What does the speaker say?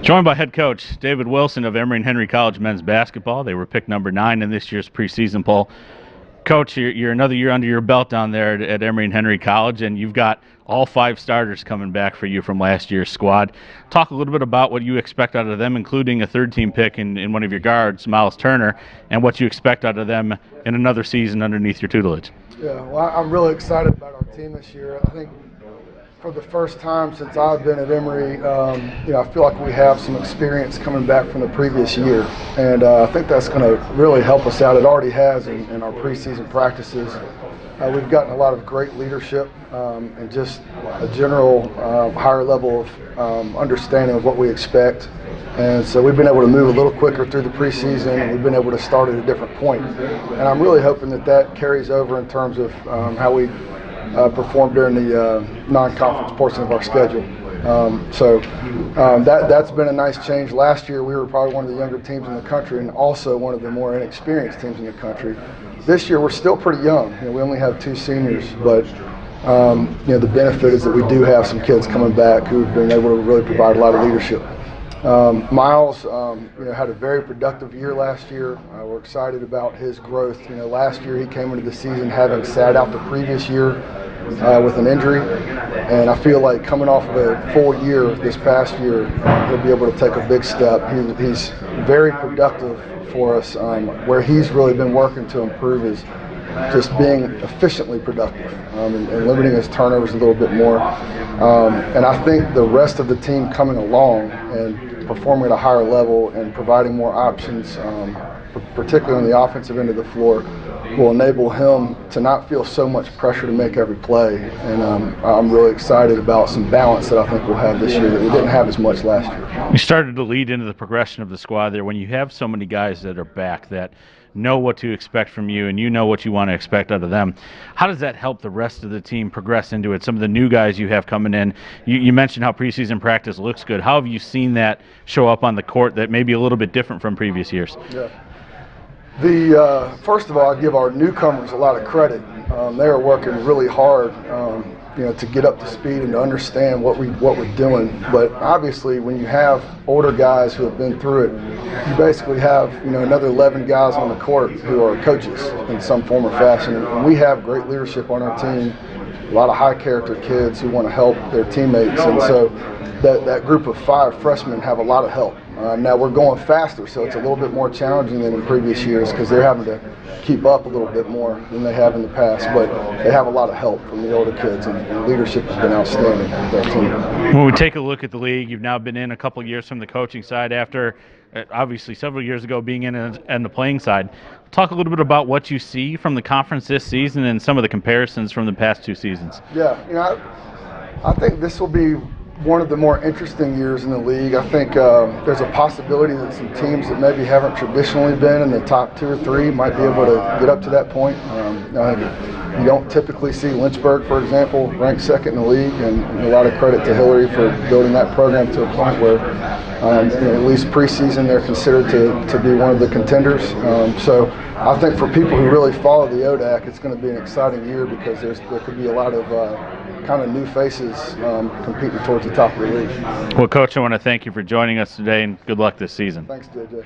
Joined by head coach David Willson of Emory Henry College men's basketball. They were picked number 9 in this year's preseason poll. Coach, you're another year under your belt down there at Emory Henry College, and you've got all 5 starters coming back for you from last year's squad. Talk a little bit about what you expect out of them, including a third-team pick in one of your guards, Miles Turner, and what you expect out of them in another season underneath your tutelage. Yeah, well, I'm really excited about our team this year. I think for the first time since I've been at Emory, I feel like we have some experience coming back from the previous year, and I think that's going to really help us out. It already has in our preseason practices. We've gotten a lot of great leadership and just a general higher level of understanding of what we expect. And so we've been able to move a little quicker through the preseason, and we've been able to start at a different point. And I'm really hoping that carries over in terms of how we perform during the non-conference portion of our schedule. That's been a nice change. Last year we were probably one of the younger teams in the country and also one of the more inexperienced teams in the country. This year we're still pretty young. We only have 2 seniors, but the benefit is that we do have some kids coming back who've been able to really provide a lot of leadership. Miles had a very productive year last year. We're excited about his growth. Last year he came into the season having sat out the previous year with an injury, and I feel like coming off of a full year this past year, he'll be able to take a big step. He's very productive for us. Where he's really been working to improve is just being efficiently productive and limiting his turnovers a little bit more. And I think the rest of the team coming along and performing at a higher level and providing more options, particularly on the offensive end of the floor, will enable him to not feel so much pressure to make every play. And I'm really excited about some balance that I think we'll have this year that we didn't have as much last year. You started to lead into the progression of the squad there. When you have so many guys that are back that know what to expect from you and you know what you want to expect out of them, how does that help the rest of the team progress into it? Some of the new guys you have coming in, you mentioned how preseason practice looks good. How have you seen that show up on the court that may be a little bit different from previous years? Yeah. First of all, I give our newcomers a lot of credit. They are working really hard, to get up to speed and to understand what we're doing. But obviously, when you have older guys who have been through it, you basically have another 11 guys on the court who are coaches in some form or fashion. And we have great leadership on our team. A lot of high character kids who want to help their teammates, and so that group of 5 freshmen have a lot of help. Now we're going faster, so it's a little bit more challenging than in previous years because they're having to keep up a little bit more than they have in the past, but they have a lot of help from the older kids, and leadership has been outstanding with their team. When we take a look at the league, you've now been in a couple of years from the coaching side after obviously several years ago being in the playing side. Talk a little bit about what you see from the conference this season and some of the comparisons from the past 2 seasons. Yeah, I think this will be one of the more interesting years in the league. I think there's a possibility that some teams that maybe haven't traditionally been in the top 2 or 3 might be able to get up to that point. You don't typically see Lynchburg, for example, ranked 2nd in the league, and a lot of credit to Hillary for building that program to a point where, at least preseason, they're considered to be one of the contenders. So I think for people who really follow the ODAC, it's going to be an exciting year because there could be a lot of kind of new faces competing towards the top of the league. Well, Coach, I want to thank you for joining us today, and good luck this season. Thanks, JJ.